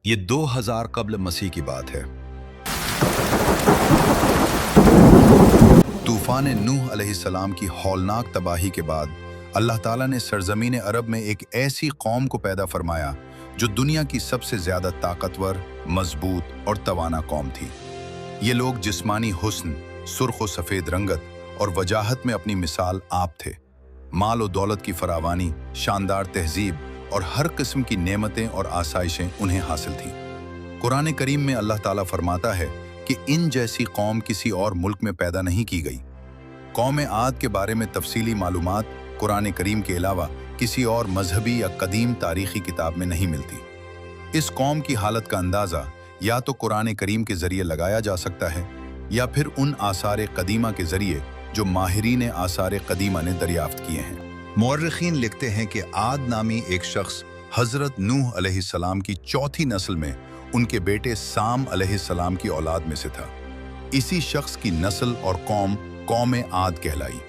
ये 2000 कब्ल मसीह की बात है। तूफान नूह अलैहिस्सलाम की हौलनाक तबाही के बाद अल्लाह ताला ने सरजमीन अरब में एक ऐसी कौम को पैदा फरमाया जो दुनिया की सबसे ज़्यादा ताकतवर, मजबूत और तवाना कौम थी। ये लोग जिस्मानी हुस्न, सुर्ख व सफ़ेद रंगत और वजाहत में अपनी मिसाल आप थे। माल और दौलत की फरावानी, शानदार तहजीब और हर किस्म की नेमतें और आसाइशें उन्हें हासिल थीं। कुरान करीम में अल्लाह ताला फरमाता है कि इन जैसी कौम किसी और मुल्क में पैदा नहीं की गई। कौम आद के बारे में तफसीली मालूमात कुरान करीम के अलावा किसी और मजहबी या कदीम तारीखी किताब में नहीं मिलती। इस कौम की हालत का अंदाज़ा या तो कुरान करीम के ज़रिए लगाया जा सकता है या फिर उन आसार कदीमा के ज़रिए जो माहिरीन आसार कदीमा ने दरियाफ्त किए हैं। मुअर्रिखीन लिखते हैं कि आद नामी एक शख्स हज़रत नूह अलैहिस्सलाम की चौथी नस्ल में उनके बेटे साम अलैहिस्सलाम की औलाद में से था। इसी शख्स की नस्ल और कौम आद कहलाई।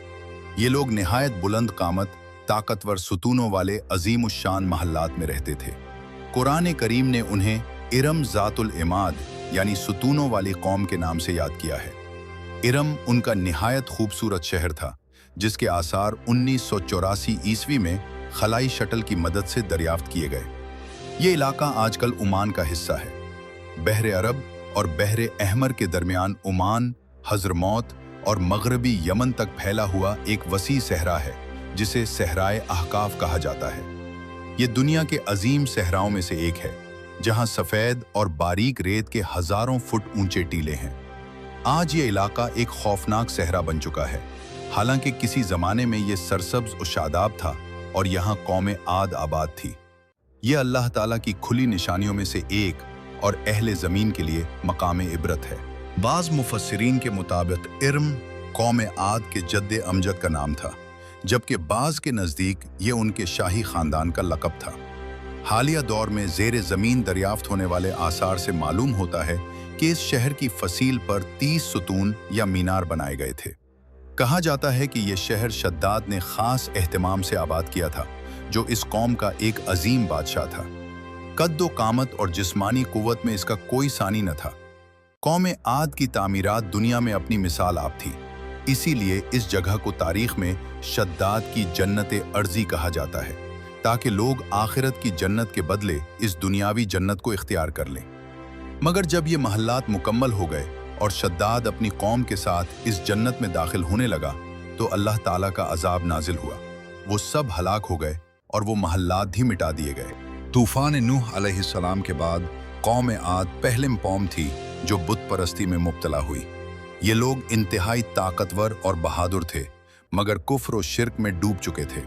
ये लोग निहायत बुलंद कामत, ताकतवर सुतूनों वाले अजीम उश्शान महल्लात में रहते थे। कुरान करीम ने उन्हें इरम ज़ातुल इमाद यानी सुतूनों वाली कौम के नाम से याद किया है। इरम उनका निहायत खूबसूरत शहर था जिसके आसार 1984 ईस्वी में खलाई शटल की मदद से दरियाफ्त किए गए। ये इलाका आजकल ओमान का हिस्सा है। बहर अरब और बहर अहमर के दरमियान ओमान, हज़रमौत और मगरबी यमन तक फैला हुआ एक वसी सहरा है जिसे सहराए अहकाफ कहा जाता है। ये दुनिया के अजीम सहराओं में से एक है जहां सफ़ेद और बारीक रेत के हज़ारों फुट ऊंचे टीले हैं। आज ये इलाका एक खौफनाक सहरा बन चुका है। हालांकि किसी ज़माने में ये सरसब्ज और शादाब था और यहाँ कौम आद आबाद थी। ये अल्लाह ताला की खुली निशानियों में से एक और अहले ज़मीन के लिए मकाम इबरत है। बाज़ मुफस्सिरीन के मुताबिक इरम कौम आद के जद्दे अमजद का नाम था, जबकि बाज़ के नज़दीक ये उनके शाही ख़ानदान का लक़ब था। हालिया दौर में ज़ेर ज़मीन दरियाफ्त होने वाले आसार से मालूम होता है कि इस शहर की फसील पर 30 सुतून या मीनार बनाए गए थे। कहा जाता है कि यह शहर शद्दाद ने ख़ास एहतमाम से आबाद किया था, जो इस कौम का एक अजीम बादशाह था। कद्दो कामत और जिस्मानी कुव्वत में इसका कोई सानी न था। कौम आद की तामीरात दुनिया में अपनी मिसाल आप थी। इसीलिए इस जगह को तारीख में शद्दाद की जन्नत अर्जी कहा जाता है, ताकि लोग आखिरत की जन्नत के बदले इस दुनियावी जन्नत को इख्तियार कर लें। मगर जब ये महल्लात मुकम्मल हो गए और शद्दाद अपनी कौम के साथ इस जन्नत में दाखिल होने लगा तो अल्लाह ताला का अजाब नाजिल हुआ। वो सब हलाक हो गए और वो महल्लात भी मिटा दिए गए। तूफान नूह अलैहिस्सलाम के बाद कौम आद पहले कौम थी जो बुत परस्ती में मुब्तला हुई। ये लोग इंतहाई ताकतवर और बहादुर थे, मगर कुफ्र और शिर्क में डूब चुके थे।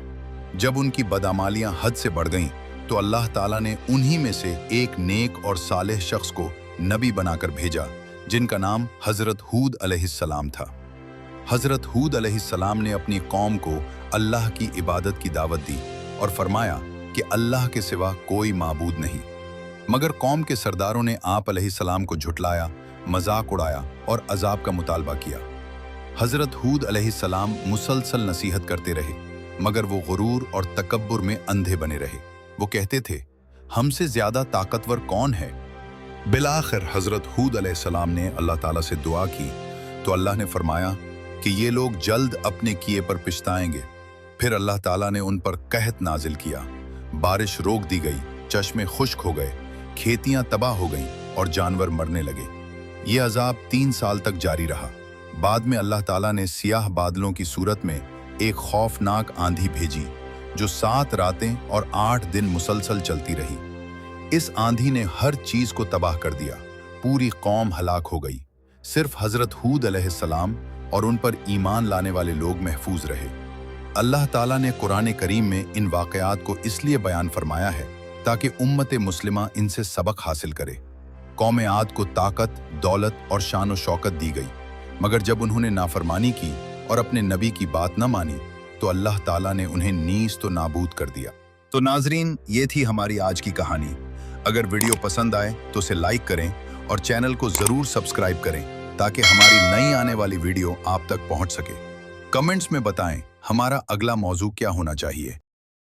जब उनकी बदामालियां हद से बढ़ गईं तो अल्लाह ताला ने उन्हीं में से एक नेक और सालेह शख्स को नबी बनाकर भेजा, जिनका नाम हज़रत हूद अलैहिस्सलाम था। हज़रत हूद अलैहिस्सलाम ने अपनी कौम को अल्लाह की इबादत की दावत दी और फरमाया कि अल्लाह के सिवा कोई माबूद नहीं। मगर कौम के सरदारों ने आप अलैहिस्सलाम को झुटलाया, मजाक उड़ाया और अजाब का मुतालबा किया। हज़रत हूद अलैहिस्सलाम मुसलसल नसीहत करते रहे, मगर वो गुरूर और तकब्बुर में अंधे बने रहे। वो कहते थे, हमसे ज़्यादा ताकतवर कौन है? बिलाखिर हज़रत हूद अलैहिस्सलाम ने अल्लाह ताला से दुआ की तो अल्लाह ने फरमाया कि ये लोग जल्द अपने किए पर पछताएंगे। फिर अल्लाह ताला ने उन पर कहत नाजिल किया, बारिश रोक दी गई, चश्मे खुश्क हो गए, खेतियां तबाह हो गईं और जानवर मरने लगे। ये अजाब 3 साल तक जारी रहा। बाद में अल्लाह ताला ने सियाह बादलों की सूरत में एक खौफनाक आंधी भेजी जो 7 रातें और 8 दिन मुसलसल चलती रही। इस आंधी ने हर चीज को तबाह कर दिया। पूरी कौम हलाक हो गई। सिर्फ हज़रत हूद अलैहिस्सलाम और उन पर ईमान लाने वाले लोग महफूज रहे। अल्लाह ताला ने कुरान करीम में इन वाक़यात को इसलिए बयान फरमाया है ताकि उम्मत मुस्लिमा इनसे सबक हासिल करे। कौम आद को ताकत, दौलत और शान व शौकत दी गई, मगर जब उन्होंने नाफरमानी की और अपने नबी की बात न मानी तो अल्लाह ताला ने उन्हें नीस तो नाबूद कर दिया। तो नाजरीन, ये थी हमारी आज की कहानी। अगर वीडियो पसंद आए तो उसे लाइक करें और चैनल को ज़रूर सब्सक्राइब करें ताकि हमारी नई आने वाली वीडियो आप तक पहुंच सके। कमेंट्स में बताएं हमारा अगला मौजू क्या होना चाहिए।